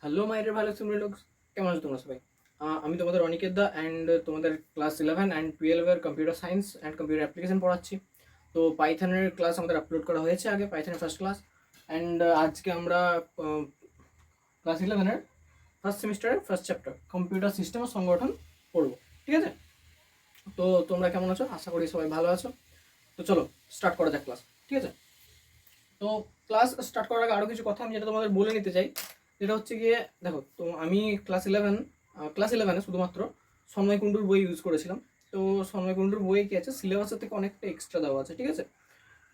Hello মাইরের ভালো student লোক, কেমন আছো তোমরা সবাই? আমি তোমাদের অনিকেত দা অ্যান্ড তোমাদের ক্লাস 11 অ্যান্ড 12-এর computer science and computer application পড়াচ্ছি। তো পাইথনের ক্লাস আমাদের আপলোড করা হয়েছে আগে, পাইথনের ফার্স্ট ক্লাস। অ্যান্ড আজকে আমরা ক্লাস 11-এর ফার্স্ট সেমিস্টারের ফার্স্ট চ্যাপ্টার কম্পিউটার সিস্টেম ও সংগঠন পড়বো। ঠিক আছে? তো তোমরা কেমন আছো? আশা করি সবাই ভালো আছো। তো চলো স্টার্ট করা যাক ক্লাস। ঠিক আছে? তো ক্লাস স্টার্ট করার আগে আরও কিছু কথা আমি যেটা তোমাদের বলে নিতে চাই, যেটা হচ্ছে গিয়ে দেখো, তো আমি ক্লাস ইলেভেনে শুধুমাত্র সন্ময় কুণ্ডুর বই ইউজ করেছিলাম। তো সন্ময় কুণ্ডুর বই কি আছে, সিলেবাসের থেকে অনেকটা এক্সট্রা দেওয়া আছে। ঠিক আছে?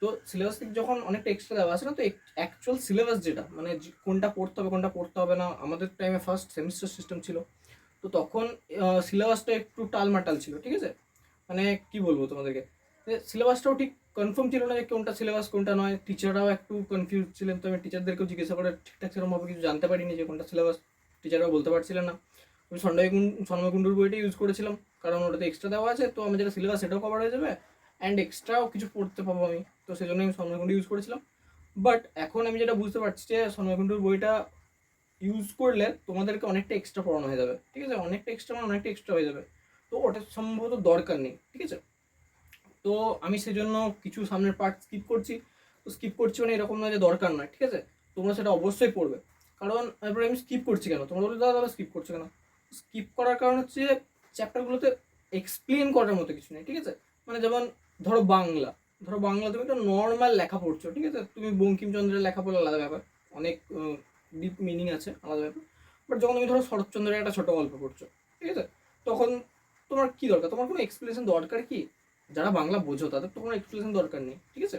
তো সিলেবাস থেকে যখন অনেকটা এক্সট্রা দেওয়া আছে না, তো অ্যাকচুয়াল সিলেবাস যেটা মানে কোনটা পড়তে হবে কোনটা পড়তে হবে না, আমাদের টাইমে ফার্স্ট সেমিস্টার সিস্টেম ছিল, তো তখন সিলেবাসটা একটু টালমাটাল ছিল। ঠিক আছে? মানে কি বলবো তোমাদেরকে, সিলেবাসটাও ঠিক কনফার্ম ছিল না যে কোনটা সিলেবাস কোনটা নয়। টিচাররাও একটু কনফিউজ ছিলেন, তো আমি টিচারদেরকেও জিজ্ঞাসা করে ঠিকঠাক সেরকমভাবে কিছু জানতে পারিনি যে কোনটা সিলেবাস। টিচাররাও বলতে পারছিলেন না। আমি সন্ময়কুণ্ডুর বইটা ইউজ করেছিলাম, কারণ ওটাতে এক্সট্রা দেওয়া আছে, তো আমি যেটা সিলেবাস সেটাও কভার হয়ে যাবে অ্যান্ড এক্সট্রাও কিছু পড়তে পাবো আমি। তো সেই জন্য আমি সন্ময়কুণ্ডু ইউজ করেছিলাম। বাট এখন আমি যেটা বুঝতে পারছি যে সন্ময়কুণ্ডুর বইটা ইউজ করলে তোমাদেরকে অনেকটা এক্সট্রা পড়ানো হয়ে যাবে। ঠিক আছে? অনেকটা এক্সট্রা মানে অনেকটা এক্সট্রা হয়ে যাবে। তো ওটা সম্ভবত দরকার নেই। ঠিক আছে? তো আমি সেজন্য কিছু সামনের পার্ট স্কিপ করছি। তো স্কিপ করছি মানে এরকম নয় যে দরকার নয়। ঠিক আছে? তোমরা সেটা অবশ্যই পড়বে। কারণ এরপরে আমি স্কিপ করছি কেন, তোমরা বলতে দাদা স্কিপ করছো কেন? স্কিপ করার কারণ হচ্ছে চ্যাপ্টারগুলোতে এক্সপ্লেন করার মতো কিছু নেই। ঠিক আছে? মানে যেমন ধরো বাংলা তুমি একটা নর্মাল লেখা পড়ছো। ঠিক আছে? তুমি বঙ্কিমচন্দ্রের লেখা পড়লে আলাদা ব্যাপার, অনেক ডিপ মিনিং আছে, আলাদা ব্যাপার। বাট যখন তুমি ধরো শরৎচন্দ্রের একটা ছোট গল্প পড়ছো, ঠিক আছে, তখন তোমার কি দরকার, তোমার কোনো এক্সপ্লেনেশন দরকার কি? যারা বাংলা বোঝো তাদের তো কোনো এক্সপ্লেনেশন দরকার নেই। ঠিক আছে?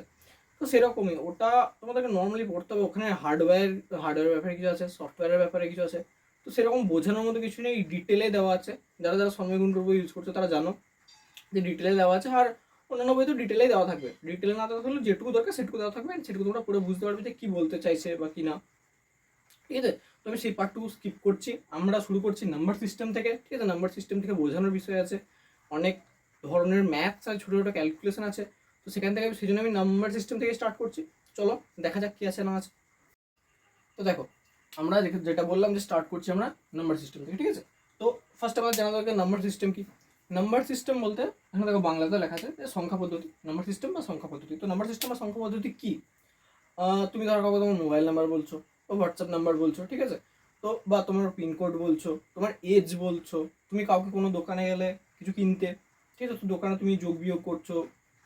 তো সেরকমই ওটা তোমাদেরকে নর্মালি পড়তে হবে। ওখানে হার্ডওয়্যারের ব্যাপারে কিছু আছে, সফটওয়্যারের ব্যাপারে কিছু আছে। তো সেরকম বোঝানোর মতো কিছু নেই, ডিটেলে দেওয়া আছে। যারা যারা সন্ময়কুণ্ডু বই ইউজ করছো তারা জানো যে ডিটেলে দেওয়া আছে। আর অন্যান্য বই তো ডিটেলেই দেওয়া থাকবে, ডিটেলে না দেওয়া থাকলে যেটুকু দরকার সেটুকু দেওয়া থাকবে, সেটুকু তোমরা পুরো বুঝতে পারবে যে কী বলতে চাইছে বা কি না। ঠিক আছে? তো আমি সেই পার্টটুকু স্কিপ করছি। আমরা শুরু করছি নাম্বার সিস্টেম থেকে। ঠিক আছে? নাম্বার সিস্টেম থেকে বোঝানোর বিষয় আছে, অনেক ধরনের ম্যাথস আর ছোটো ছোটো ক্যালকুলেশন আছে। তো সেখান থেকে সেই জন্য আমি নাম্বার সিস্টেম থেকে স্টার্ট করছি। চলো দেখা যাক কী আছে না আছে। তো দেখো, আমরা যেটা বললাম যে স্টার্ট করছি আমরা নাম্বার সিস্টেম থেকে। ঠিক আছে? তো ফার্স্ট আমাদের জানা দরকার নাম্বার সিস্টেম কি। নাম্বার সিস্টেম বলতে এখানে দেখো বাংলাতে লেখা আছে যে সংখ্যা পদ্ধতি, নাম্বার সিস্টেম বা সংখ্যা পদ্ধতি। তো নাম্বার সিস্টেম বা সংখ্যা পদ্ধতি কি? তুমি ধরো কাউকে তোমার মোবাইল নাম্বার বলছো বা হোয়াটসঅ্যাপ নাম্বার বলছো। ঠিক আছে? তো বা তোমার পিনকোড বলছো, তোমার এজ বলছো, তুমি কাউকে কোনো দোকানে গেলে কিছু কিনতে, ঠিক আছে, তো দোকানে তুমি যোগ বিয়োগ করছো,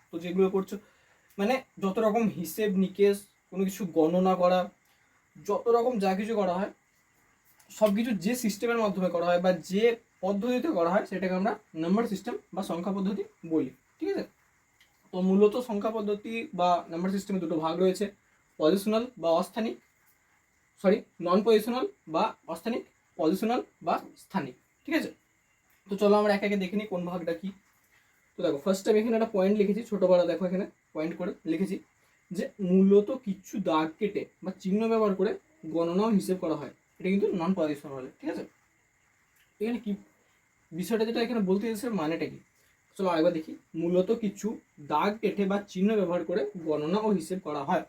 তো যেগুলো করছো মানে যত রকম হিসেব নিকেশ, কোনো কিছু গণনা করা, যত রকম যা কিছু করা হয় সব কিছু যে সিস্টেমের মাধ্যমে করা হয় বা যে পদ্ধতিতে করা হয় সেটাকে আমরা নাম্বার সিস্টেম বা সংখ্যা পদ্ধতি বলি। ঠিক আছে? তো মূলত সংখ্যা পদ্ধতি বা নাম্বার সিস্টেমে দুটো ভাগ রয়েছে, পজিশনাল বা অস্থানিক, নন পজিশনাল বা অস্থানিক, পজিশনাল বা স্থানিক। ঠিক আছে? তো চলো আমরা একে একে দেখে নিই কোন ভাগটা কি। তো দেখো, ফার্স্ট আমি এখানে একটা পয়েন্ট লিখেছি, ছোটো বড় দেখো এখানে পয়েন্ট করে লিখেছি যে মূলত কিছু দাগ কেটে বা চিহ্ন ব্যবহার করে গণনা ও হিসেব করা হয়। এটা কিন্তু নন পজিশনাল। ঠিক আছে? এখানে কি বিষয়টা যেটা এখানে বলতে চাইছে মানেটা কি, চলো আরেকবার দেখি। মূলত কিছু দাগ কেটে বা চিহ্ন ব্যবহার করে গণনা ও হিসেব করা হয়।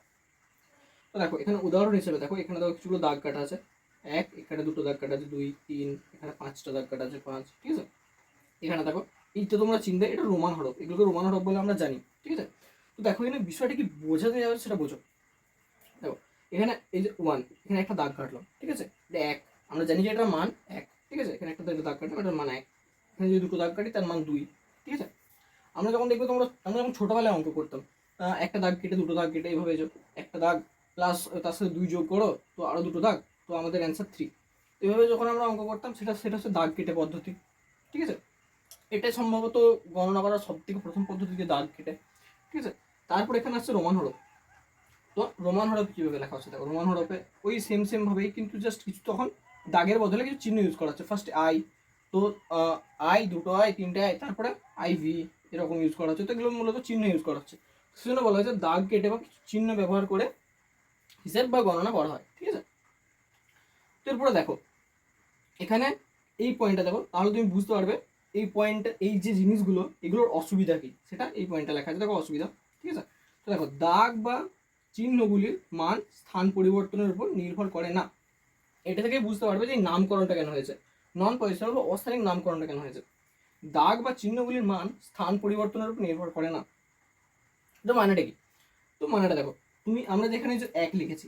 তো দেখো এখানে উদাহরণ হিসেবে দেখো, এখানে দেখো কিছুগুলো দাগ কাটা আছে, এক, এখানে দুটো দাগ কাটা আছে, দুই, তিন, এখানে পাঁচটা দাগ কাটা আছে, পাঁচ। ঠিক আছে? এখানে দেখো এই তো তোমরা চিনবে এটা রোমান হরফ, এগুলোকে রোমান হরফ বলে আমরা জানি। ঠিক আছে? তো দেখো এখানে বিষয়টা কি বোঝাতে যাবে সেটা বোঝো। দেখো এখানে এই যে ওয়ান, এখানে একটা দাগ কাটলাম। ঠিক আছে? এটা এক, আমরা জানি যে এটার মান এক। ঠিক আছে? এখানে একটা দাগ কাটলাম, এটার মান এক। এখানে যদি দুটো দাগ কাটি তার মান দুই। ঠিক আছে? আমরা যখন দেখবো আমরা যখন ছোটোবেলায় অঙ্ক করতাম, একটা দাগ কেটে দুটো দাগ কেটে এইভাবে একটা দাগ প্লাস তার সাথে দুই যোগ করো তো আরও দুটো দাগ, তো আমাদের অ্যান্সার থ্রি। তো এইভাবে যখন আমরা অঙ্ক করতাম সেটা সেটা হচ্ছে দাগ কেটে পদ্ধতি। ঠিক আছে? এটাই সম্ভবত গণনা করার সব থেকে প্রথম পদ্ধতি, যে দাগ কেটে। ঠিক আছে? তারপর এখানে আসছে রোমান হরফ। তো রোমান হরফ কীভাবে লেখা হচ্ছে দেখো, রোমান হরফে ওই সেম ভাবেই, কিন্তু জাস্ট কিছু তখন দাগের বদলে কিছু চিহ্ন ইউজ করা হচ্ছে। ফার্স্ট আই, তো আই, দুটো আই, তিনটে আই, তারপরে আই ভি, এরকম ইউজ করা হচ্ছে। তো এগুলো মূলত চিহ্ন ইউজ করা হচ্ছে। সেজন্য বলা হয়েছে দাগ কেটে বা কিছু চিহ্ন ব্যবহার করে হিসেব বা গণনা করা হয়। ঠিক আছে? তো এরপরে দেখো এখানে এই পয়েন্টটা দেখো, তাহলে তুমি বুঝতে পারবে এই পয়েন্ট, এই যে জিনিসগুলো এগুলোর অসুবিধা কি সেটা এই পয়েন্টটা লেখা আছে দেখো, অসুবিধা। ঠিক আছে? তো দেখো দাগ বা চিহ্নগুলির মান স্থান পরিবর্তনের উপর নির্ভর করে না। এটা থেকে বুঝতে পারবে যে এই নামকরণটা কেন হয়েছে, নন পজিশনাল বা অস্থানিক নামকরণটা কেন হয়েছে। দাগ বা চিহ্নগুলির মান স্থান পরিবর্তনের উপর নির্ভর করে না। তো মানেটা কি? তো মানেটা দেখো, আমরা যেখানে যে 1 লিখেছি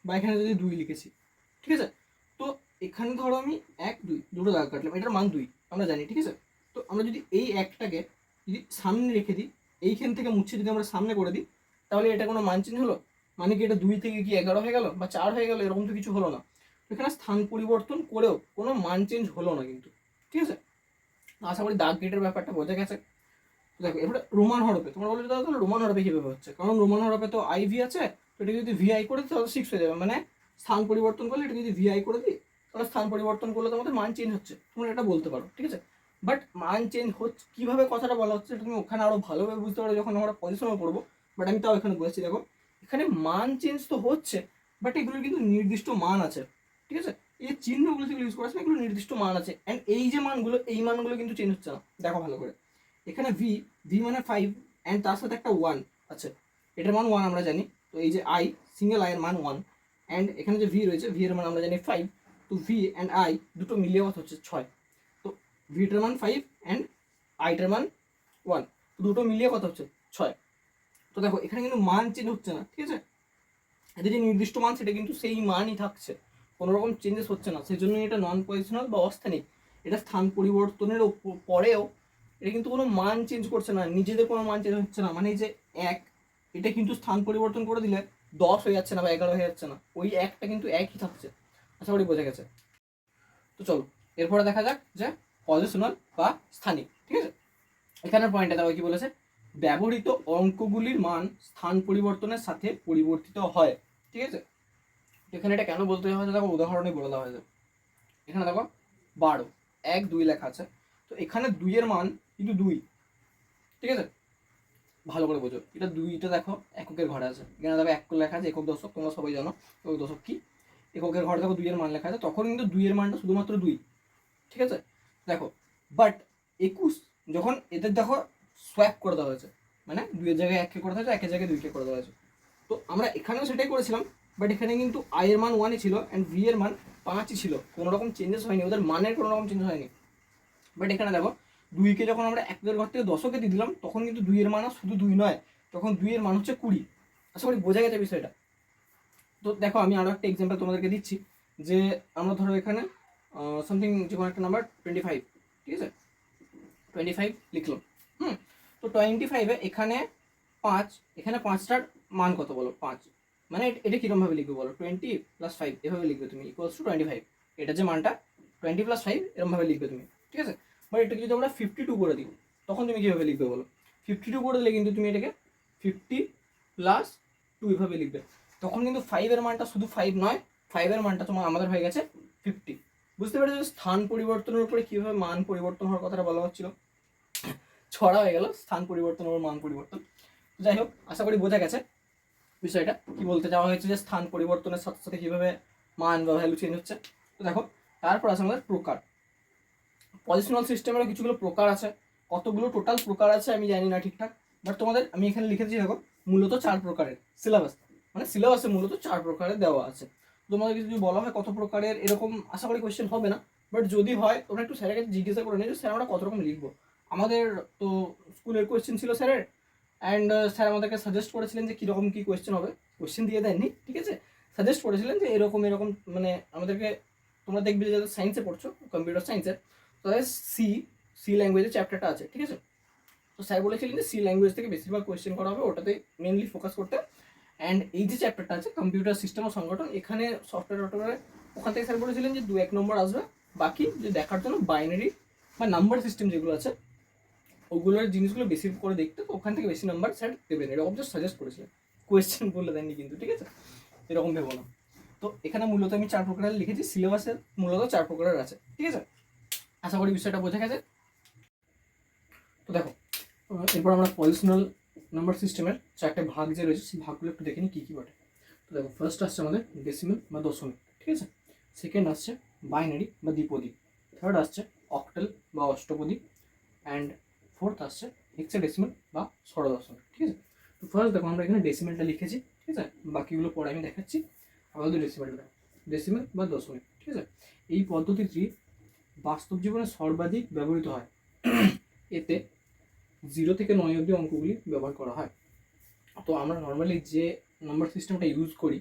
বা এখানে যদি 2 লিখেছি, ঠিক আছে, তো এখানে ধরো আমি 1 2 দুটো দাগ কাটলাম, এটার মান 2 আমরা জানি, ঠিক আছে। তো আমরা যদি এই একটাকে যদি সামনে রেখে দিই, এইখান থেকে মুছে যদি আমরা সামনে করে দিই, তাহলে এটা কোনো মান চেঞ্জ হলো? মানে কি এটা 2 থেকে কি 11 হয়ে গেল বা 4 হয়ে গেল? এরকম তো কিছু হলো না। এখানে স্থান পরিবর্তন করেও কোনো মান চেঞ্জ হলো না কিন্তু, ঠিক আছে। আশা করি দাগ গেটের ব্যাপারটা বোঝা গেছে। দেখো এবারে রোমান হরফে তোমরা বলে দাও, তাহলে রোমান হরফে কিভাবে হচ্ছে? কারণ রোমান হরফে তো IV আছে, তো এটা যদি VI করে দিই তাহলে 6 হয়ে যাবে, মানে স্থান পরিবর্তন করলে এটা যদি VI করে দিই তাহলে স্থান পরিবর্তন করলে তোমাদের মান চেঞ্জ হচ্ছে, তোমরা এটা বলতে পারো, ঠিক আছে। বাট মান চেঞ্জ হচ্ছে কিভাবে, কথাটা বলা হচ্ছে তুমি ওখানে আরো ভালোভাবে বুঝতে পারো যখন আমরা পজিশনে পড়বো। বাট আমি তাও এখানে বলেছি, দেখো এখানে মান চেঞ্জ তো হচ্ছে, বাট এগুলোর কিন্তু নির্দিষ্ট মান আছে, ঠিক আছে। এই চিহ্নগুলো যেগুলো ইউজ করা আছে এগুলো নির্দিষ্ট মান আছে, অ্যান্ড এই যে মানগুলো, এই মানগুলো কিন্তু চেঞ্জ হচ্ছে না। দেখো ভালো করে, এখানে ভি মানে 5 অ্যান্ড তার সাথে একটা 1 আছে, এটার মান 1 আমরা জানি। তো এই যে আই, সিঙ্গেল আই এর মান 1, অ্যান্ড এখানে যে ভি রয়েছে, ভি এর মান আমরা জানি 5। তো ভি অ্যান্ড আই দুটো মিলিয়ে কত হচ্ছে 6। তো ভিটার মান 5 অ্যান্ড আইটার মান 1, তো দুটো মিলিয়ে কত হচ্ছে 6। তো দেখো এখানে কিন্তু মান চেঞ্জ হচ্ছে না, ঠিক আছে। এদের যে নির্দিষ্ট মান সেটা কিন্তু সেই মানই থাকছে, কোনো রকম চেঞ্জেস হচ্ছে না। সেই জন্যই এটা নন পজিশনাল বা অস্থানিক। এটা স্থান পরিবর্তনের পরেও এটা কিন্তু কোনো মান চেঞ্জ করছে না, নিজেদের কোনো মান চেঞ্জ হচ্ছে না। মানে এই যে 1, এটা কিন্তু স্থান পরিবর্তন করে দিলে 10 হয়ে যাচ্ছে না বা 11 হয়ে যাচ্ছে না, ওই একটা কিন্তু একই থাকছে। আশা করি বোঝা গেছে। তো চলো এরপরে দেখা যাক যে পজিশনাল বা স্থানিক, ঠিক আছে। এখানের পয়েন্টে দেখো কি বলেছে, ব্যবহৃত অঙ্কগুলির মান স্থান পরিবর্তনের সাথে পরিবর্তিত হয়, ঠিক আছে। এখানে এটা কেন বলতে হয়েছে দেখো, উদাহরণে বলে দেওয়া হয়েছে। এখানে দেখো 12 1 2 লেখা আছে, তো এখানে 2 এর মান কিন্তু 2, ঠিক আছে। ভালো করে বোঝো, এটা 2টা দেখো এককের ঘরে আছে, এখানে দেখো এক লেখা আছে একক দশক, তোমরা সবাই জানো একক দশক কি। এককের ঘরে দেখো 2 এর মান লেখা আছে, তখন কিন্তু 2 এর মানটা শুধুমাত্র 2, ঠিক আছে। দেখো বাট 21 যখন এদের দেখো সোয়াপ করে দেওয়া হয়েছে, মানে 2 এর জায়গায় 1 কে করে দেওয়া হয়েছে, 1 এর জায়গায় 2 কে করে দেওয়া হয়েছে। তো আমরা এখানেও সেটাই করেছিলাম, বাট এখানে কিন্তু আই এর মান 1ই ছিল অ্যান্ড ভি এর মান 5ই ছিল, কোনো রকম চেঞ্জেস হয়নি, ওদের মানের কোনো রকম চেঞ্জ হয়নি। বাট এখানে দেখো 2কে যখন আমরা 1 ঘর থেকে 10কে দিয়ে দিলাম, তখন কিন্তু 2 এর মান শুধু 2 নয়, তখন 2 এর মান হচ্ছে 20। আশা করি বোঝা গেছে বিষয়টা। তো দেখো আমি আরও একটা এক্সাম্পল তোমাদেরকে দিচ্ছি, যে আমরা ধরো এখানে সামথিং যে কোনো একটা নাম্বার 25, ঠিক আছে, 25 লিখলাম। তো 25-এ এখানে 5, এখানে 5টার মান কত বলো? 5, মানে এটা কিরমভাবে লিখবে বলো? 20 + 5 এভাবে লিখবে তুমি, ইকুয়ালস টু 25। এটা যে মানটা 20 + 5 এরমভাবে লিখবে তুমি, ঠিক আছে। বাট এটাকে যদি আমরা 52 করে দিই, তখন তুমি কীভাবে লিখবে বলো? 52 করে দিলে কিন্তু তুমি এটাকে 50 + 2 এভাবে লিখবে, তখন কিন্তু 5 এর মানটা শুধু 5 নয়, 5 এর মানটা তোমার আমাদের হয়ে গেছে 50। বুঝতে পেরেছো স্থান পরিবর্তনের উপরে কীভাবে মান পরিবর্তন হওয়ার কথাটা বলা হচ্ছিল? ছড়া হয়ে গেল স্থান পরিবর্তন ও মান পরিবর্তন। যাই হোক, আশা করি বোঝা গেছে বিষয়টা কি বলতে চাওয়া হয়েছে, যে স্থান পরিবর্তনের সাথে সাথে কিভাবে মান বা ভ্যালু চেঞ্জ হচ্ছে। তো দেখো তারপর আছে আমাদের প্রকার। পজিশনাল সিস্টেমেরও কিছুগুলো প্রকার আছে, কতগুলো টোটাল প্রকার আছে আমি জানি না ঠিকঠাক, বাট তোমাদের আমি এখানে লিখে দিচ্ছি। দেখো মূলত 4 প্রকারের সিলেবাস, মানে সিলেবাসে মূলত 4 প্রকারের দেওয়া আছে। তোমাদেরকে যদি বলা হয় কত প্রকারের, এরকম আশা করি কোয়েশ্চেন হবে না, বাট যদি হয় তোমরা একটু স্যারের কাছে জিজ্ঞাসা করে নিও যে স্যার আমরা কত রকম লিখবো। আমাদের তো স্কুলের কোয়েশ্চেন ছিল স্যারের, অ্যান্ড স্যার আমাদেরকে সাজেস্ট করেছিলেন যে কীরকম কী কোয়েশ্চেন হবে। কোয়েশ্চেন দিয়ে দেননি, ঠিক আছে, সাজেস্ট করেছিলেন যে এরকম এরকম, মানে আমাদেরকে তোমরা দেখবে যে যাদের সায়েন্সে পড়ছো, কম্পিউটার সায়েন্সের, তাদের সি ল্যাঙ্গুয়েজের চ্যাপ্টারটা আছে, ঠিক আছে। তো স্যার বলেছিলেন যে সি ল্যাঙ্গুয়েজ থেকে বেশিরভাগ কোয়েশ্চেন করা হবে, ওটাতে মেনলি ফোকাস করতে। অ্যান্ড এই যে চ্যাপ্টারটা আছে কম্পিউটার সিস্টেম ও সংগঠন, এখানে সফটওয়্যার ওখান থেকে স্যার বলেছিলেন যে 2-1 নম্বর আসবে, বাকি যে দেখার জন্য বাইনারি বা নাম্বার সিস্টেম যেগুলো আছে ওগুলোর জিনিসগুলো বেশি করে দেখতে, তো ওখান থেকে বেশি নাম্বার স্যার দেবেন, এরকম জাস্ট সাজেস্ট করেছিলেন, কোয়েশ্চেন বলে দেননি কিন্তু, ঠিক আছে, এরকম ভেবো না। তো এখানে মূলত আমি 4 প্রকারের লিখেছি, সিলেবাসের মূলত 4 প্রকারের আছে, ঠিক আছে। আশা করি বিষয়টা বোঝা গেছে। তো দেখো এরপর আমরা পজিশনাল নাম্বার সিস্টেমের 4টে ভাগ যে রয়েছে সেই ভাগগুলো একটু দেখে নিই কী কী বটে। তো দেখো ফার্স্ট আসছে আমাদের ডেসিমেল বা দশমিক, ঠিক আছে। সেকেন্ড আসছে বাইনারি বা দ্বিপদী। থার্ড আসছে অক্টাল বা অষ্টপদী। অ্যান্ড ফোর্থ আসছে হেক্সাডেসিমেল বা ষড়দশমিক, ঠিক আছে। তো ফার্স্ট দেখো আমরা এখানে ডেসিমেলটা লিখেছি, ঠিক আছে, বাকিগুলো পরে আমি দেখাচ্ছি। আপাতত ডেসিমেলটা, ডেসিমেল বা দশমিক। ঠিক আছে, এই পদ্ধতিটি বাস্তব জীবনে সর্বাধিক ব্যবহৃত হয়। এতে 0 থেকে 9 অবধি অঙ্কগুলি ব্যবহার করা হয়। তো আমরা নর্মালি যে নাম্বার সিস্টেমটা ইউজ করি,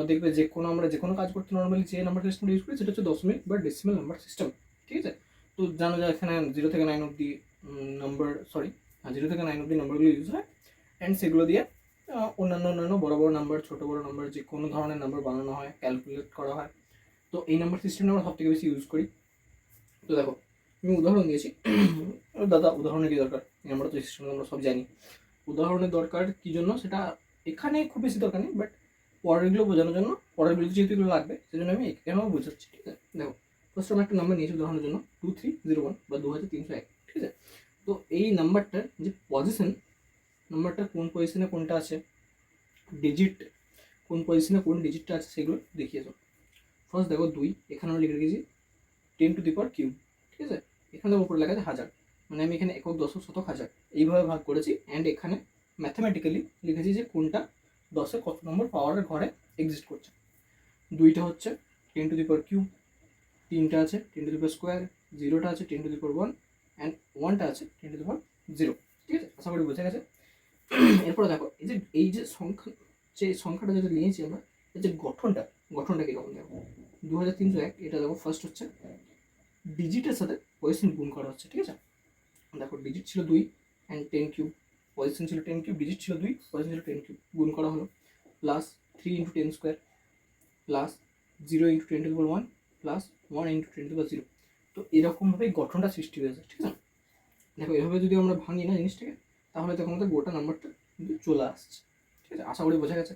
দেখবে আমরা যে কোনো কাজ করতে নর্মালি যে নাম্বার সিস্টেমটা ইউজ করি সেটা হচ্ছে দশমিক বা ডেসিমেল নাম্বার সিস্টেম। ঠিক আছে, তো জানো যে এখানে 0 থেকে 9 অবধি নাম্বার 0 থেকে 9 অবধি নাম্বারগুলো ইউজ হয়, অ্যান্ড সেগুলো দিয়ে অন্যান্য বড় বড় নাম্বার, ছোটো বড় নাম্বার, যে কোনো ধরনের নাম্বার বানানো হয়, ক্যালকুলেট করা হয়। তো এই নাম্বার সিস্টেমটা আমরা সব থেকে বেশি ইউজ করি। তো দেখো আমি উদাহরণ দিয়েছি, দাদা উদাহরণের কি দরকার, এই নাম্বার তো সিস্টেম আমরা সব জানি। উদাহরণের দরকার কী জন্য সেটা এখানে খুব বেশি দরকার নেই, বাট পরেরগুলো বোঝানোর জন্য, পরেরগুলো যেহেতু এগুলো লাগবে সেজন্য আমি এখানেও বোঝাচ্ছি। ঠিক আছে, দেখো ফার্স্ট আমরা একটা নাম্বার নিয়েছি উদাহরণের জন্য 2301 বা 2301। ঠিক আছে, তো এই নাম্বারটার যে পজিশন, নাম্বারটা কোন পজিশনে কোনটা আছে, ডিজিট কোন পজিশনে কোন ডিজিটটা আছে সেগুলো দেখিয়েছো। ফার্স্ট দেখো 2, এখানেও লিখে রেখেছি 10 টু দি পাওয়ার কিউব। ঠিক আছে, এখানে উপরে লেখা আছে 1000, মানে আমি এখানে একক, দশক, শতক, হাজার এইভাবে ভাগ করেছি, অ্যান্ড এখানে ম্যাথামেটিক্যালি লিখেছি যে কোনটা 10-এর কত নম্বর পাওয়ারের ঘরে এক্সিস্ট করছে। 2টা হচ্ছে 10 টু দি পাওয়ার কিউব, 3টা আছে 10 টু দি পাওয়ার স্কোয়ার, 0টা আছে 10 টু দি পাওয়ার 1, অ্যান্ড 1টা আছে 10 টু দি পাওয়ার 0। ঠিক আছে, আশা করি বোঝা গেছে। এরপরে দেখো এই যে সংখ্যাটা যেটা নিয়েছি আমরা, এর যে গঠনটা কীরকম দেখো, 2301, এটা দেখো ফার্স্ট হচ্ছে ডিজিটের সাথে পজিশন গুণ করা হচ্ছে। ঠিক আছে, দেখো ডিজিট ছিল 2 অ্যান্ড 10 কিউব, পজিশন ছিল 10 কিউব, ডিজিট ছিল 2, পজিশন ছিল 10 কিউব, গুণ করা হলো, plus 3 into 10 square, plus 0 into 10 to the power 1, plus 1 into 10 to the power 0। তো এরকমভাবেই গঠনটা সৃষ্টি হয়েছে। ঠিক আছে, দেখো এভাবে যদি আমরা ভাঙি না জিনিসটাকে, তাহলে তখন আমাদের গোটা নাম্বারটা কিন্তু চলে আসছে। ঠিক আছে, আশা করি বোঝা গেছে।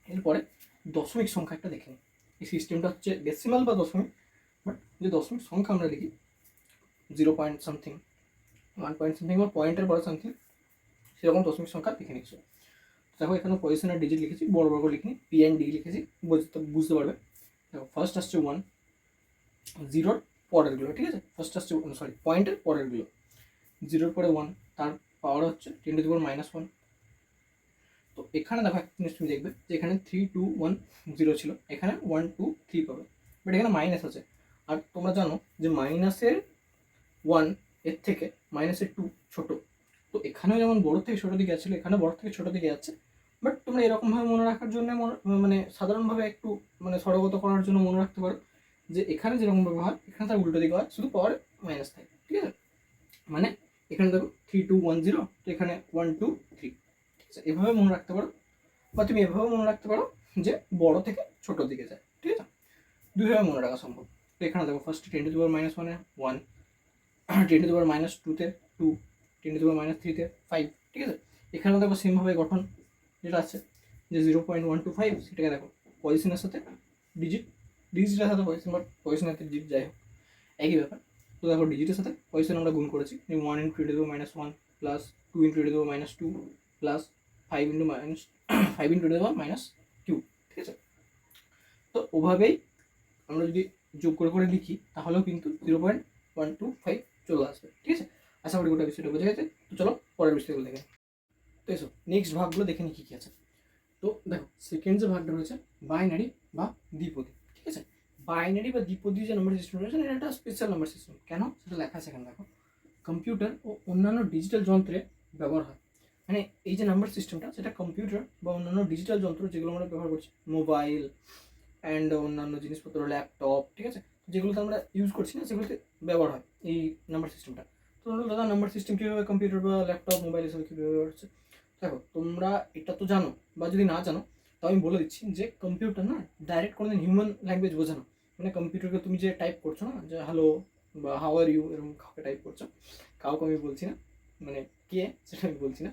এরপরে দশমিক সংখ্যা একটা দেখে নিই। এই সিস্টেমটা হচ্ছে ডেসিমাল বা দশমিক, বাট যে দশমিক সংখ্যা আমরা লিখি 0 পয়েন্ট সামথিং, 1 পয়েন্ট সামথিং বা পয়েন্টের পরে সামথিং, সেরকম দশমিক সংখ্যা লিখে নিচ্ছি। দেখো এখানে পজিশনের ডিজিট লিখেছি, বড় বড় করে লিখিনি, পি অ্যান্ড ডি লিখেছি, বুঝতে পারবে। দেখো ফার্স্ট আসছে 1, 0-র পরেরগুলো। ঠিক আছে, ফার্স্ট আসছে পয়েন্টের পরেরগুলো, 0-র পরে 1, তার পাওয়ার হচ্ছে 10 টু দি পাওয়ার -1। তো এখানে দেখো একটা জিনিস তুমি দেখবে যে এখানে 3 2 1 0 ছিল, এখানে 1 2 3 পাবে, বাট এখানে মাইনাস আছে। আর তোমরা জানো যে মাইনাসের 1 এর থেকে মাইনাসের 2 ছোট, তো এখানেও যেমন বড় থেকে ছোটো দিকে যাচ্ছিলো, এখানে বড় থেকে ছোটো দিকে যাচ্ছে। বাট তোমরা এরকমভাবে মনে রাখার জন্য মানে সাধারণভাবে একটু মানে সরগত করার জন্য মনে রাখতে পারো যে এখানে যেরকমভাবে হয় এখানে তার উল্টো দিকে হয়, শুধু পাওয়ারে মাইনাস থাকে। ঠিক আছে, মানে এখানে দেখো 3 2 1 0, তো এখানে 1 2 3। ঠিক আছে, এভাবে মনে রাখতে পারো, বা তুমি এভাবে মনে রাখতে পারো যে বড় থেকে ছোটোর দিকে যায়। ঠিক আছে, দুইভাবে মনে রাখা সম্ভব। তো এখানে দেখো first 10 to the power -1 1, 10 to the power -2-তে 2, 10 টু দি পাওয়ার -3-তে 5। ঠিক আছে, এখানে দেখো সেমভাবে গঠন যেটা আছে যে 0.125, সেটাকে দেখো পজিশনের সাথে ডিজিটের সাথে পজিশন, বাট পজিশনের সাথে ডিজিট যাই হোক একই ব্যাপার। তো দেখো ডিজিটের সাথে পজিশন আমরা গুণ করেছি, 1 into 10 to the power -1, plus 2 into 10 to the power -2, plus 5 into 10 to the power -2। ঠিক আছে, তো ওভাবেই আমরা যদি যোগ করে করে লিখি তাহলেও কিন্তু 0.125 চলে আসবে। ঠিক আছে, আশা করি গোটা বিষয়টা বোঝা গেছে। তো চলো পরের বিষয়গুলো দেখে। তো এসো নেক্সট ভাগগুলো দেখে নিই কী কী আছে। তো দেখো সেকেন্ড যে ভাগটা রয়েছে বাইনারি বা দ্বিপদী। ঠিক আছে, বাইনারি বা দ্বিপদী যে নাম্বার সিস্টেম রয়েছে এটা একটা স্পেশাল নাম্বার সিস্টেম। কেন সেটা লেখা আছে এখানে দেখো, কম্পিউটার ও অন্যান্য ডিজিটাল যন্ত্রে ব্যবহার হয়। মানে এই যে নাম্বার সিস্টেমটা সেটা কম্পিউটার বা অন্যান্য ডিজিটাল যন্ত্র যেগুলো আমরা ব্যবহার করছি, মোবাইল অ্যান্ড অন্যান্য জিনিসপত্র, ল্যাপটপ, ঠিক আছে, যেগুলোতে আমরা ইউজ করছি না সেগুলোতে ব্যবহার হয় এই নাম্বার সিস্টেমটা। তো দাদা নাম্বার সিস্টেম কীভাবে কম্পিউটার বা ল্যাপটপ, মোবাইল এসব কীভাবে ব্যবহার হচ্ছে, দেখো তোমরা এটা তো জানো, বা যদি না জানো তো আমি বলে দিচ্ছি যে কম্পিউটার না ডাইরেক্ট কোনো হিউম্যান ল্যাঙ্গুয়েজ বোঝে না। মানে কম্পিউটারকে তুমি যে টাইপ করছো না, যে হ্যালো বা হাউ আর ইউ, এরকম কাউকে টাইপ করছো, কাউকে আমি বলছি না, মানে কে সেটা আমি বলছি না,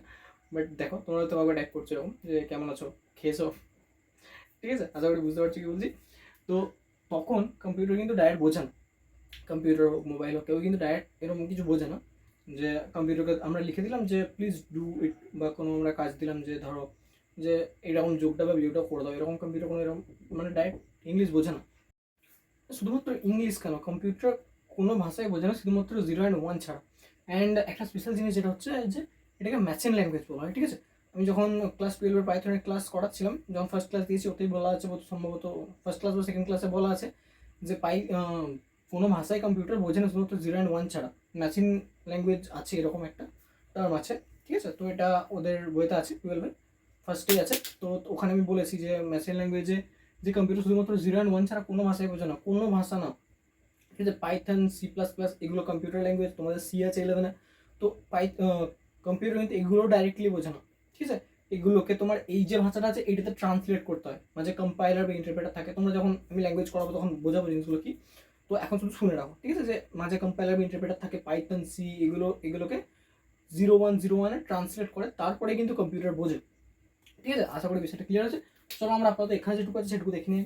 বাট দেখো তোমরা তো কাউকে টাইপ করছো এরকম যে কেমন আছো, খেয়েছো, ঠিক আছে, আশা করি বুঝতে পারছি কি বলছি। তো তখন কম্পিউটার কিন্তু ডাইরেক্ট বোঝে না, কম্পিউটার হোক মোবাইল হোক কেউ কিন্তু ডাইরেক্ট এরকম কিছু বোঝে না যে কম্পিউটারকে আমরা লিখে দিলাম যে প্লিজ ডু ইট, বা কোনো আমরা কাজ দিলাম যে ধরো যে এরকম যোগটা বা বিয়োগটা করে দাও, এরকম কম্পিউটার কোনো এরকম মানে ডাইরেক্ট ইংলিশ বোঝে না। শুধুমাত্র ইংলিশ কেন, কম্পিউটার কোনো ভাষায় বোঝে না, শুধুমাত্র 0 and 1 ছাড়া। অ্যান্ড একটা স্পেশাল জিনিস যেটা হচ্ছে যে এটাকে ম্যাচিং ল্যাঙ্গুয়েজ বলা হয়। ঠিক আছে, আমি যখন ক্লাস 12 পাইথনের ক্লাস করাচ্ছিলাম, যখন ফার্স্ট ক্লাস দিয়েছি ওতেই বলা আছে, সম্ভবত ফার্স্ট ক্লাস বা সেকেন্ড ক্লাসে বলা আছে যে কোনো ভাষায় কম্পিউটার বোঝে না শুধুমাত্র 0 and 1 ছাড়া। ম্যাচিং ল্যাঙ্গুয়েজ আছে এরকম একটা টার্ম আছে, ঠিক আছে? তো এটা ওদের বইতে আছে, 12-এর ফার্স্টেই আছে। তো ওখানে আমি বলেছি যে ম্যাচিং ল্যাঙ্গুয়েজে যে কম্পিউটার শুধুমাত্র 0 and 1 ছাড়া কোনো ভাষায় বোঝে না, কোনো ভাষা না, ঠিক আছে? পাইথন, C++, এগুলো কম্পিউটার ল্যাঙ্গুয়েজ, তোমাদের সি আছে 11-এ, তো কম্পিউটার কিন্তু এগুলো ডাইরেক্টলি বোঝে না, ঠিক আছে? এগুলোকে তোমার এই যে ভাষাটা আছে এটাতে ট্রান্সলেট করতে হয়, মাঝে কম্পাইলার বা ইন্টারপ্রেটার থাকে। তোমরা যখন আমি ল্যাঙ্গুয়েজ করাবো তখন বোঝাবো জিনিসগুলো কি। তো এখন শুধু শুনে রাখো, ঠিক আছে? যে মাঝে কম্পাইলার বা ইন্টারপ্রেটার থাকে, পাইথন, সি, এগুলোকে 0101-এ ট্রান্সলেট করে তারপরে কিন্তু কম্পিউটার বোঝে, ঠিক আছে? আশা করি বিষয়টা ক্লিয়ার আছে। চলো আমরা আপাতত এখানে যেটুকু আছে সেটুকু দেখে নিই।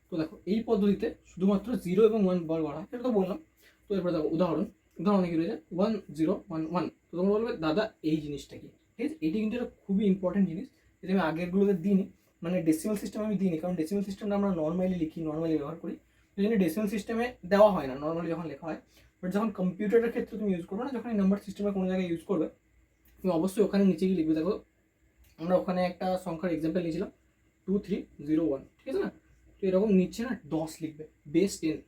তো দেখো এই পদ্ধতিতে শুধুমাত্র 0 এবং 1 বার করা হয়, সেটা তো বললাম। তো এরপরে দেখো উদাহরণে কি রয়েছে 1011। তো তোমরা বলবে দাদা এই জিনিসটা কি, ঠিক আছে? এটি কিন্তু একটা খুবই ইম্পর্টেন্ট জিনিস, যেটা আমি আগেরগুলোতে দিইনি, মানে ডেসিমাল সিস্টেম আমি দিইনি, কারণ ডেসিমাল সিস্টেমটা আমরা নর্মালি লিখি, নর্মালি ব্যবহার করি, সেই জন্য ডেসিমাল সিস্টেমে দেওয়া হয় না নর্মালি যখন লেখা হয়। বাট যখন কম্পিউটারের ক্ষেত্রে তুমি ইউজ করবে না, যখন এই নাম্বার সিস্টেমে কোনো জায়গায় ইউজ করবে, তুমি অবশ্যই ওখানে নিচে গিয়ে লিখবে। দেখো আমরা ওখানে একটা সংখ্যার এক্সাম্পল নিয়েছিলাম 2301, ঠিক আছে না? তো এরকম নিচ্ছে না 10 লিখবে, বেস 10,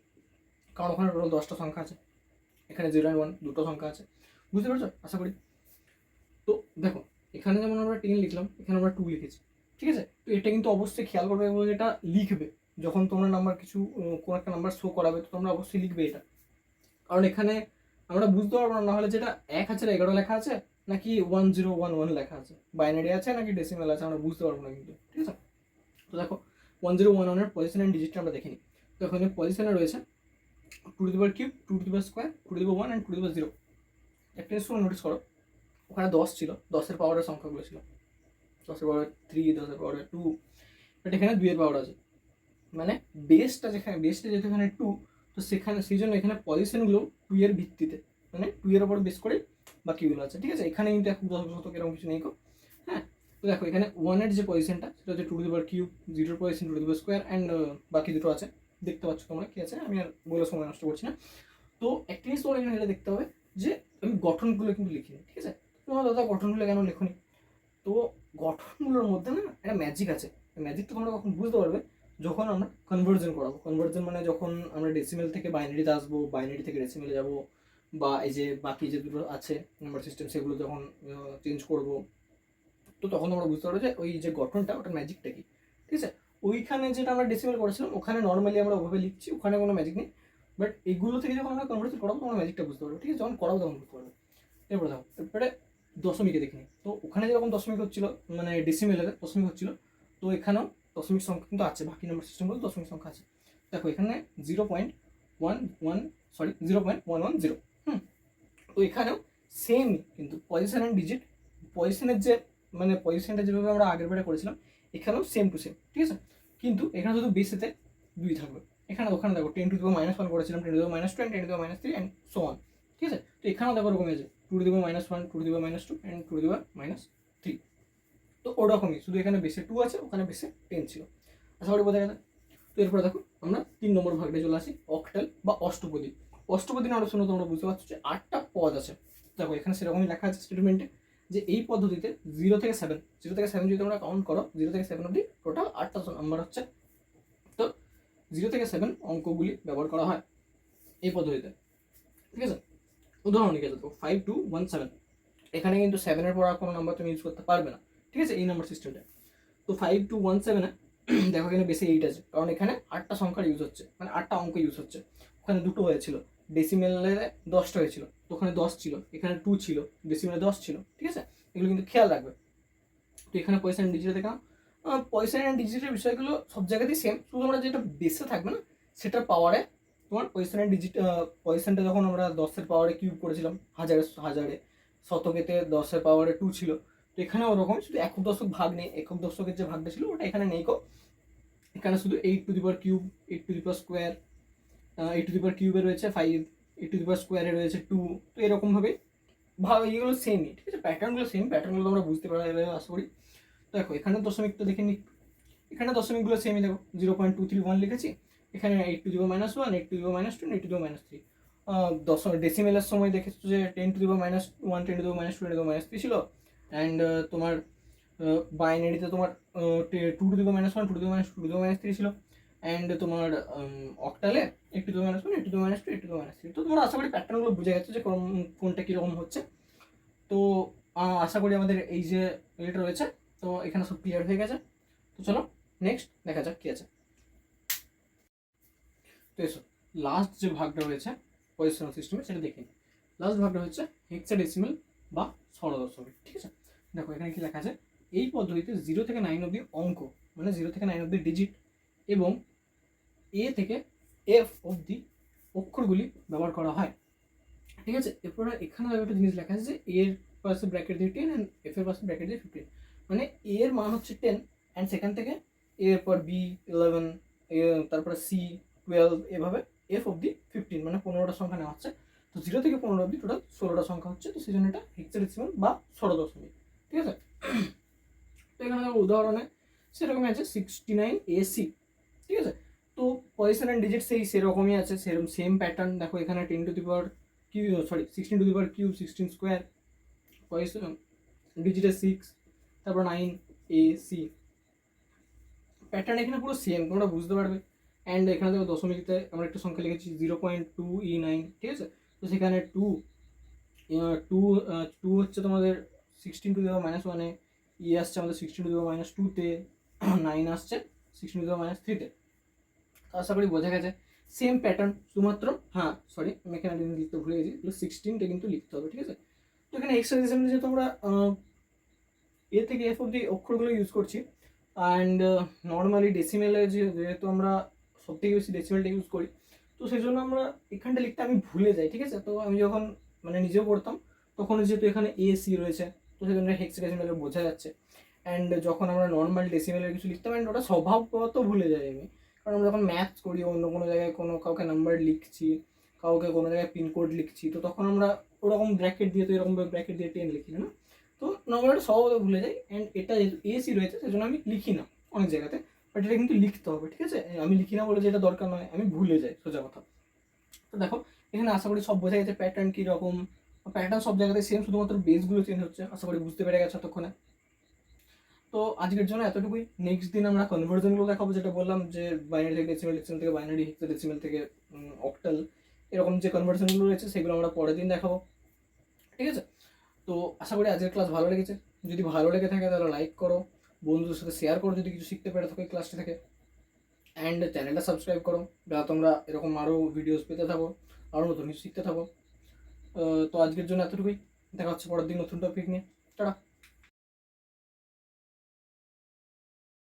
কারণ ওখানে টোটাল 10টা সংখ্যা আছে, এখানে 0 and 1 দুটো সংখ্যা আছে। বুঝতে পারছো আশা করি? তো দেখো এখানে যেমন আমরা 10 লিখলাম, এখানে আমরা 2 লিখেছি, ঠিক আছে? তো এটা কিন্তু অবশ্যই খেয়াল করবে এবং এটা লিখবে যখন তোমরা নাম্বার কিছু কোনো একটা নাম্বার শো করাবে, তো তোমরা অবশ্যই লিখবে এটা, কারণ এখানে আমরা বুঝতে পারবো না হলে যেটা 1011 লেখা আছে নাকি 1011 লেখা আছে, বাইনারি আছে নাকি ডেসিমাল আছে, আমরা বুঝতে পারবো না কিন্তু, ঠিক আছে? তো দেখো 1011-এর পজিশন অ্যান্ড ডিজিটটা আমরা দেখে নিই। তো এখানে পজিশনে রয়েছে 2^3, 2^2, 2^1 and 2^0। একটা জিনিস নোটিস করো, ওখানে 10 ছিল, 10-এর পাওয়ারের সংখ্যাগুলো ছিল 10-এর পাওয়ার 3, 10-এর পাওয়ার 2, বাট এখানে 2-এর পাওয়ার আছে, মানে বেসটা যেহেতু এখানে 2, তো সেখানে সেই জন্য এখানে পজিশনগুলো 2-এর ভিত্তিতে, মানে 2-এর ওপর বেস করে বাকিগুলো আছে, ঠিক আছে? এখানে কিন্তু এখন 10 এরকম কিছু নেই। হ্যাঁ, তো দেখো এখানে 1-এর যে পজিশনটা সেটা হচ্ছে 2^3, 0-এর পজিশন 2^2 অ্যান্ড বাকি দুটো আছে, দেখতে পাচ্ছ তোমরা কি আছে, আমি আর বলে সময় নষ্ট করছি না। তো একটা জিনিস তোমরা এখানে এটা দেখতে হবে যে আমি গঠনগুলো কিন্তু লিখিনি, ঠিক আছে? তোমরা দাদা গঠনগুলো কেন লেখনি? তো গঠনগুলোর মধ্যে না একটা ম্যাজিক আছে, ম্যাজিকটা তোমরা কখন বুঝতে পারবে, যখন আমরা কনভার্জন করাবো। কনভার্জন মানে যখন আমরা ডেসিমেল থেকে বাইনারিতে আসবো, বাইনারি থেকে ডেসিমেলে যাবো, বা এই যে বাকি যে দুটো আছে নাম্বার সিস্টেম সেগুলো যখন চেঞ্জ করবো, তো তখন আমরা বুঝতে পারবো যে ওই যে গঠনটা ওটা ম্যাজিকটা কি, ঠিক আছে? ওইখানে যেটা আমরা ডেসিমেল করেছিলাম ওখানে নর্মালি আমরা ওভাবে লিখছি, ওখানে কোনো ম্যাজিক নেই। বাট এইগুলো থেকে যখন আমরা কনভার্জন করাবো তোমরা ম্যাজিকটা বুঝতে পারবো, ঠিক আছে? যখন করাবো তখন বুঝতে পারবে। এরপরে দেখো এরপরে দশমিকে দেখিনি। তো ওখানে যেরকম দশমিক হচ্ছিল, মানে ডেসিমেলের দশমিক হচ্ছিল, তো এখানেও দশমিক সংখ্যা কিন্তু আছে, বাকি নাম্বার সিস্টেমগুলো দশমিক সংখ্যা আছে। দেখো এখানে 0.11, তো এখানেও সেম কিন্তু পজিশন অ্যান্ড ডিজিট, পজিশনের যে মানে পজিশনটা যেভাবে আমরা আগের বারে করেছিলাম এখানেও সেম টু সেম, ঠিক আছে? কিন্তু এখানে শুধু বেসেতে 2 থাকবে। ওখানে দেখো 10⁻1 করেছিলাম, 10⁻2 and 10⁻3 and so on, ঠিক আছে? তো এখানেও দেখো ওরকম আছে 2⁻1, 2⁻2 and 2⁻3। তো ওরকমই, শুধু এখানে বেসে 2 আছে, ওখানে বেসে 10 ছিল। আশা করি বোঝা গেছে। তো এরপরে দেখো আমরা 3 নম্বর ভাগটা চলে আসি, অক্টাল বা অষ্টপদী। অষ্টপদী নাম শুনে তোমরা বুঝতে পারছো যে 8টা পদ আছে। দেখো এখানে সেরকমই লেখা আছে স্টেটমেন্টে যে এই পদ্ধতিতে 0 থেকে 7 যদি তোমরা কাউন্ট করো, 0 থেকে 7 অব্দি টোটাল 8টা নাম্বার হচ্ছে। তো 0 থেকে 7 অঙ্কগুলি ব্যবহার করা হয় এই পদ্ধতিতে, ঠিক আছে? উদাহরণ লিখে দেবো 5217, এখানে কিন্তু 7-এর পর আর কোনো নাম্বার তুমি ইউজ করতে পারবে না, ঠিক আছে? এই নাম্বার সিস্টেমটা। তো 5217-এ দেখো এখানে বেশি 8 আছে, কারণ এখানে 8টা সংখ্যার ইউজ হচ্ছে, মানে 8টা অঙ্ক ইউজ হচ্ছে। ওখানে 2টো হয়েছিল, ডেসিমেলে 10টা হয়েছিল, তো ওখানে 10 ছিল, এখানে 2 ছিল, ডেসিমেলে 10 ছিল, ঠিক আছে? এগুলো কিন্তু খেয়াল রাখবে। তো এখানে পয়সা অ্যান্ড ডিজিটে দেখলাম, পয়সা অ্যান্ড ডিজিটের বিষয়গুলো সব জায়গাতেই সেম, শুধু আমরা যেটা বেসে থাকবে না সেটার পাওয়ারে তোমার পয়সা অ্যান্ড ডিজিট, পয়সানটা যখন আমরা 10-এর পাওয়ারে কিউব করেছিলাম, হাজারে শতকেতে 10-এর পাওয়ারে 2 ছিল, তো এখানে ওরকম শুধু একক দশক ভাগ নেই, একক দশকের যে ভাগটা ছিল ওটা এখানে নেই। এখানে শুধু 8^3, 8^2, 8^3 রয়েছে 5, 8^2 রয়েছে 2। তো এরকমভাবে এগুলো সেমই, ঠিক আছে? প্যাটার্নগুলো সেম, প্যাটার্নগুলো আমরা বুঝতে পারবে আশা করি। দেখো এখানে দশমিকটা দেখে নিই, এখানে দশমিকগুলো সেমই। দেখো 0.231 লিখেছি, এখানে 8^-1, 8^-2 and 8^-3। ডেসিমেলের সময় দেখেছো যে 10^-1, 10^-2, 10^-3 ছিল, অ্যান্ড তোমার বাইনারিতে তোমার 2^-1, 2^-2, 2^-3 ছিল, অ্যান্ড তোমার অক্টালে 8^-1, 8^-2, 8^-3। তো তোমরা আশা করি প্যাটার্নগুলো বুঝে গেছো যে কোনটা কীরকম হচ্ছে। তো আশা করি আমাদের এই যে এটা রয়েছে, তো এখানে সব ক্লিয়ার হয়ে গেছে। তো চলো নেক্সট দেখা যাক কী আছে। তো এসো লাস্ট যে ভাগটা রয়েছে পজিশনাল সিস্টেমে সেটা দেখি। লাস্ট ভাগটা হচ্ছে হেক্সাডেসিমাল বা ষড়দশমিক। ঠিক আছে, দেখো এখানে কি লেখা আছে, এই পদ্ধতিতে 0 থেকে 9 অব্দি অঙ্ক, মানে 0 থেকে 9 অব্দি ডিজিট এবং এ থেকে এফ অব্দি অক্ষরগুলি ব্যবহার করা হয়। ঠিক আছে, এরপরে এখানে একটা জিনিস লেখা আছে যে এর পাশে ব্র্যাকেট দিয়ে 10 অ্যান্ড এফ এর পাশে ব্র্যাকেট দিয়ে 15, মানে এ এর মান হচ্ছে 10 অ্যান্ড সেখান থেকে এরপর বি 11, তারপরে সি 12, এভাবে এফ অব্দি 15, মানে 15টা সংখ্যা নেওয়া হচ্ছে। তো 0 থেকে 15 অব্দি টোটাল 16টা সংখ্যা হচ্ছে। তো সেই জন্য এটা হেক্সাডেসিমাল বা ষড়দশমিক। ঠিক আছে, তো এখানে উদাহরণে সেরকমই আছে 69AC। ঠিক আছে, তো পজিশন অ্যান্ড ডিজিট সেরকমই আছে, সেরকম সেম প্যাটার্ন। দেখো এখানে 16 16 স্কোয়ার, পজিশন ডিজিটে 6, তারপর 9AC। প্যাটার্ন এখানে পুরো সেম, তোমরা বুঝতে পারবে। অ্যান্ড এখানে দেখো দশমিকতে আমরা একটা সংখ্যা লিখেছি 0.2E9। ঠিক আছে, তো সেখানে টু হচ্ছে তোমাদের 16^-1, ই আসছে আমাদের 16^-2-তে, 9 আসছে 16^-3-তে। আশা করি বোঝা গেছে, সেম প্যাটার্ন, শুধুমাত্র হ্যাঁ সরি আমি এখানে লিখতে ভুলে গেছি, 16টা কিন্তু লিখতে হবে। ঠিক আছে, তো এখানে হেক্সাডেসিমালে যেহেতু আমরা এ থেকে এফ অব্দি অক্ষরগুলো ইউজ করছি, অ্যান্ড নর্মালি ডেসিমেলে যেহেতু আমরা সব থেকে বেশি ডেসিমেলটা ইউজ করি, তো সেই জন্য আমরা এখানটা লিখতে আমি ভুলে যাই। ঠিক আছে, তো আমি যখন মানে নিজেও পড়তাম তখন যেহেতু এখানে এ সি রয়েছে, তো সেই জন্য হেক্সাডেসিমেলে বোঝা যাচ্ছে। অ্যান্ড যখন আমরা নর্মাল ডেসিমেলের কিছু লিখতাম, অ্যান্ড ওটা স্বভাবগত ভুলে যাই আমি, কারণ আমরা যখন ম্যাথস করি, অন্য কোনো জায়গায় কাউকে নাম্বার লিখছি, কাউকে কোনো জায়গায় পিনকোড লিখছি, তো তখন আমরা ওরকম ব্র্যাকেট দিয়ে, তো এরকম ব্র্যাকেট দিয়ে 10 লিখি না, তো নর্মালি স্বভাবত ভুলে যাই। অ্যান্ড এটা যেহেতু এসি রয়েছে সেজন্য আমি লিখি না অনেক জায়গাতে, বাট এটা কিন্তু লিখতে হবে। ঠিক আছে, আমি লিখি না বলে যে এটা দরকার নয়, আমি ভুলে যাই সোজা কথা। তো দেখো এখানে আশা করি সব বোঝা গেছে প্যাটার্ন কীরকম। প্যাটার্ন সব জায়গাতে সেম, শুধুমাত্র বেসগুলো চেঞ্জ হচ্ছে। আশা করি বুঝতে পেরে গেছে এতক্ষণে। তো আজকের জন্য এতটুকুই। নেক্সট দিন আমরা কনভার্জনগুলো দেখাবো, যেটা বললাম যে বাইনারি থেকে ডেসিমেল, ডেসিমেল থেকে বাইনারি, হেক্সাডেসিমেল থেকে অক্টাল, এরকম যে কনভার্জনগুলো রয়েছে সেগুলো আমরা পরের দিন দেখাবো। ঠিক আছে, তো আশা করি আজকের ক্লাস ভালো লেগেছে। যদি ভালো লেগে থাকে তাহলে লাইক করো, বন্ধুদের সাথে শেয়ার করো যদি কিছু শিখতে পেরে থাকো এই ক্লাসটা থেকে, অ্যান্ড চ্যানেলটা সাবস্ক্রাইব করো যাতে তোমরা এরকম আরও ভিডিওস পেতে থাকো, আরও নতুন কিছু শিখতে থাকো। তো আজকের জন্য এতটুকুই, দেখা হচ্ছে পরের দিন নতুন টপিক নিয়ে। টাটা।